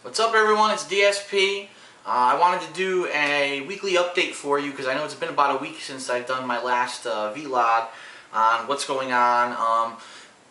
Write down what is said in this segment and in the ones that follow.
What's up, everyone? It's DSP. I wanted to do a weekly update for you because I know it's been about a week since I've done my last vlog on what's going on.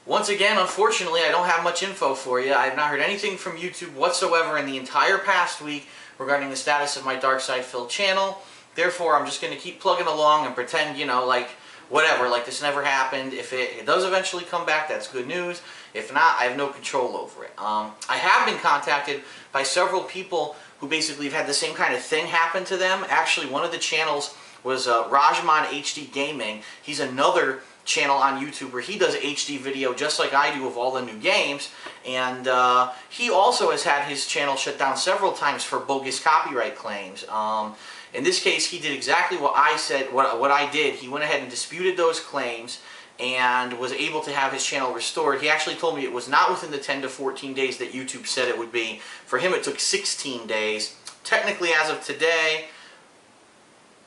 Once again, unfortunately, I don't have much info for you. I have not heard anything from YouTube whatsoever in the entire past week regarding the status of my DarksydePhil channel. Therefore, I'm just going to keep plugging along and pretend, you know, like whatever, like this never happened. If it does eventually come back, that's good news. If not, I have no control over it. I have been contacted by several people who basically have had the same kind of thing happen to them. Actually, one of the channels was Rajman HD Gaming. He's another channel on YouTube where he does HD video just like I do of all the new games, and he also has had his channel shut down several times for bogus copyright claims. In this case, he did exactly what I said, what I did. He went ahead and disputed those claims and was able to have his channel restored. He actually told me it was not within the 10 to 14 days that YouTube said it would be. For him, it took 16 days. Technically, as of today,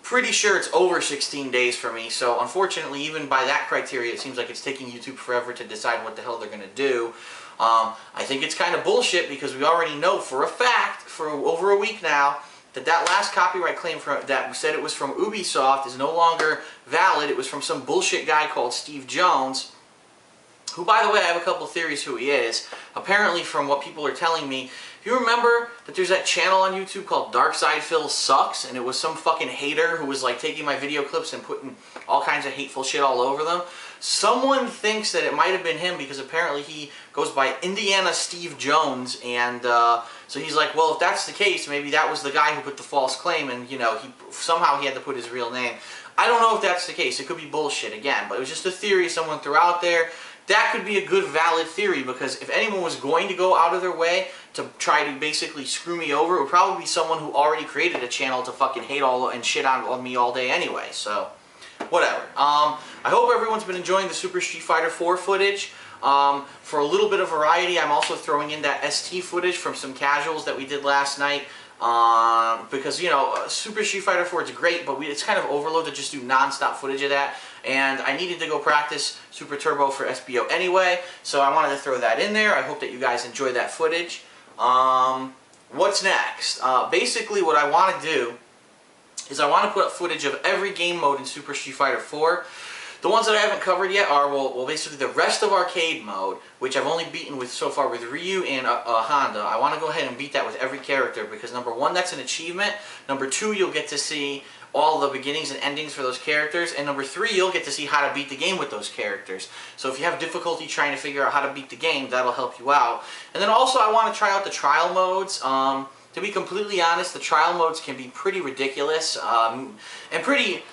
pretty sure it's over 16 days for me. So, unfortunately, even by that criteria, it seems like it's taking YouTube forever to decide what the hell they're going to do. I think it's kind of bullshit because we already know for a fact, for over a week now, that last copyright claim that said it was from Ubisoft is no longer valid. It was from some bullshit guy called Steve Jones, who, by the way, I have a couple theories who he is. Apparently, from what people are telling me, you remember that there's that channel on YouTube called DarksydePhil Sucks, and it was some fucking hater who was like taking my video clips and putting all kinds of hateful shit all over them? Someone thinks that it might have been him because apparently he goes by Indiana Steve Jones, and so he's like, well, if that's the case, maybe that was the guy who put the false claim, and you know, somehow he had to put his real name. I don't know if that's the case. It could be bullshit again, but it was just a theory someone threw out there. That could be a good, valid theory, because if anyone was going to go out of their way to try to basically screw me over, it would probably be someone who already created a channel to fucking hate all and shit on me all day anyway, so whatever. I hope everyone's been enjoying the Super Street Fighter 4 footage. For a little bit of variety, I'm also throwing in that ST footage from some casuals that we did last night. Because, you know, Super Street Fighter 4 is great, but it's kind of overload to just do non-stop footage of that. And I needed to go practice Super Turbo for SBO anyway, so I wanted to throw that in there. I hope that you guys enjoy that footage. What's next? Basically, what I want to do is I want to put up footage of every game mode in Super Street Fighter 4. The ones that I haven't covered yet are, well, basically the rest of arcade mode, which I've only beaten with so far with Ryu and Honda. I want to go ahead and beat that with every character because, number one, that's an achievement. Number two, you'll get to see all the beginnings and endings for those characters. And number three, you'll get to see how to beat the game with those characters. So if you have difficulty trying to figure out how to beat the game, that'll help you out. And then also I want to try out the trial modes. To be completely honest, the trial modes can be pretty ridiculous and pretty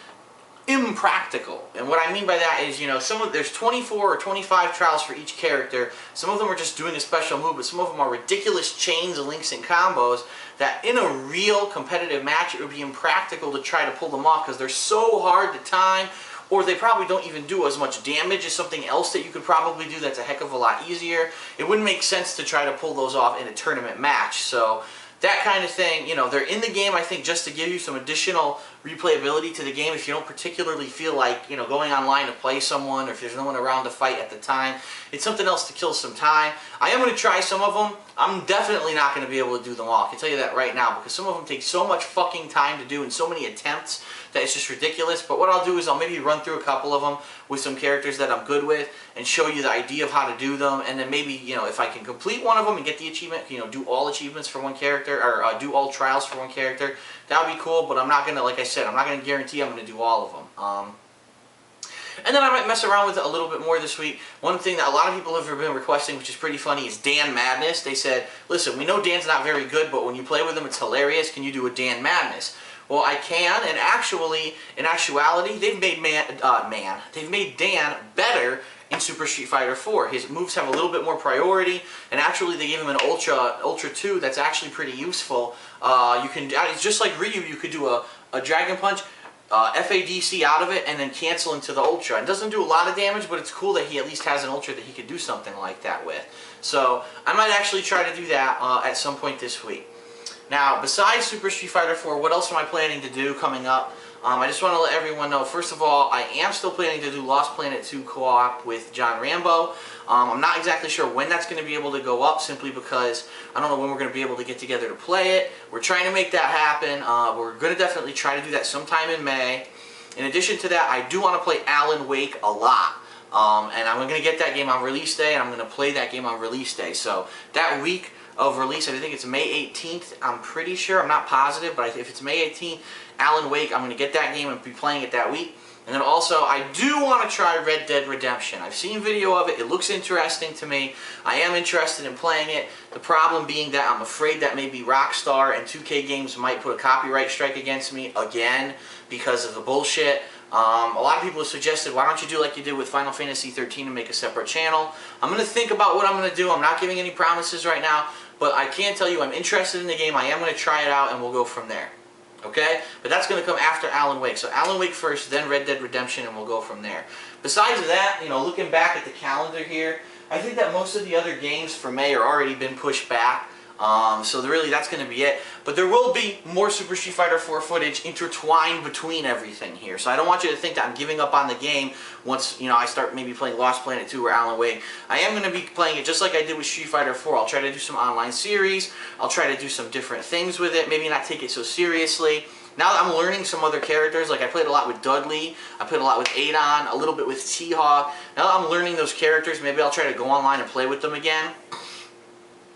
impractical. And what I mean by that is, you know, there's 24 or 25 trials for each character. Some of them are just doing a special move, but some of them are ridiculous chains, links, and combos that in a real competitive match it would be impractical to try to pull them off because they're so hard to time, or they probably don't even do as much damage as something else that you could probably do that's a heck of a lot easier. It wouldn't make sense to try to pull those off in a tournament match. So that kind of thing, you know, they're in the game, I think, just to give you some additional replayability to the game if you don't particularly feel like, you know, going online to play someone, or if there's no one around to fight at the time. It's something else to kill some time. I am going to try some of them. I'm definitely not going to be able to do them all. I can tell you that right now, because some of them take so much fucking time to do and so many attempts that it's just ridiculous. But what I'll do is I'll maybe run through a couple of them with some characters that I'm good with and show you the idea of how to do them. And then maybe, you know, if I can complete one of them and get the achievement, you know, do all achievements for one character, or do all trials for one character, that would be cool. But I'm not going to, like I said, I'm not going to guarantee I'm going to do all of them. And then I might mess around with it a little bit more this week. One thing that a lot of people have been requesting, which is pretty funny, is Dan Madness. They said, listen, we know Dan's not very good, but when you play with him, it's hilarious. Can you do a Dan Madness? Well, I can, and actually, in actuality, they've made they've made Dan better in Super Street Fighter 4. His moves have a little bit more priority, and actually they gave him an Ultra 2 that's actually pretty useful. It's just like Ryu, you could do a Dragon Punch, FADC out of it, and then cancel into the Ultra. It doesn't do a lot of damage, but it's cool that he at least has an Ultra that he could do something like that with. So I might actually try to do that at some point this week. Now, besides Super Street Fighter 4, what else am I planning to do coming up? I just want to let everyone know, first of all, I am still planning to do Lost Planet 2 co-op with John Rambo. I'm not exactly sure when that's going to be able to go up, simply because I don't know when we're going to be able to get together to play it. We're trying to make that happen. We're going to definitely try to do that sometime in May. In addition to that, I do want to play Alan Wake a lot. And I'm going to get that game on release day, and I'm going to play that game on release day. So that week of release, I think it's May 18th, I'm pretty sure, I'm not positive, but if it's May 18th, Alan Wake, I'm going to get that game and be playing it that week. And then also, I do want to try Red Dead Redemption. I've seen video of it, it looks interesting to me, I am interested in playing it. The problem being that I'm afraid that maybe Rockstar and 2K Games might put a copyright strike against me again because of the bullshit. A lot of people have suggested, why don't you do like you did with Final Fantasy 13 and make a separate channel. I'm going to think about what I'm going to do. I'm not giving any promises right now, but I can tell you I'm interested in the game. I am going to try it out, and we'll go from there. Okay? But that's going to come after Alan Wake. So Alan Wake first, then Red Dead Redemption, and we'll go from there. Besides that, you know, looking back at the calendar here, I think that most of the other games for May are already been pushed back. So really that's going to be it. But there will be more Super Street Fighter 4 footage intertwined between everything here. So I don't want you to think that I'm giving up on the game once, you know, I start maybe playing Lost Planet 2 or Alan Wake. I am going to be playing it just like I did with Street Fighter 4. I'll try to do some online series. I'll try to do some different things with it. Maybe not take it so seriously. Now that I'm learning some other characters, like I played a lot with Dudley, I played a lot with Adon, a little bit with T-Hawk. Now that I'm learning those characters, maybe I'll try to go online and play with them again.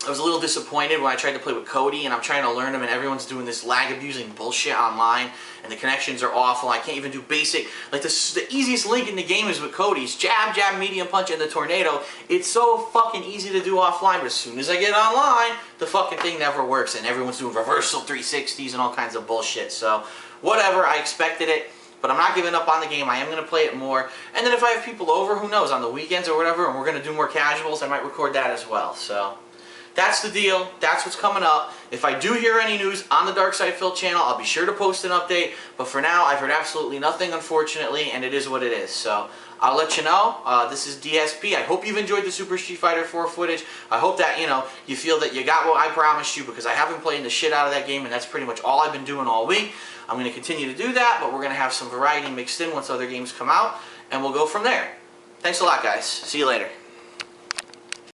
I was a little disappointed when I tried to play with Cody, and I'm trying to learn him, and everyone's doing this lag-abusing bullshit online, and the connections are awful. I can't even do basic, like the easiest link in the game is with Cody's jab, jab, medium punch, and the tornado. It's so fucking easy to do offline, but as soon as I get online, the fucking thing never works, and everyone's doing reversal 360s and all kinds of bullshit. So, whatever, I expected it. But I'm not giving up on the game. I am going to play it more. And then if I have people over, who knows, on the weekends or whatever, and we're going to do more casuals, I might record that as well. So that's the deal. That's what's coming up. If I do hear any news on the DarksydePhil channel, I'll be sure to post an update. But for now, I've heard absolutely nothing, unfortunately, and it is what it is. So I'll let you know. This is DSP. I hope you've enjoyed the Super Street Fighter 4 footage. I hope that, you know, you feel that you got what I promised you, because I have been playing the shit out of that game, and that's pretty much all I've been doing all week. I'm going to continue to do that, but we're going to have some variety mixed in once other games come out, and we'll go from there. Thanks a lot, guys. See you later.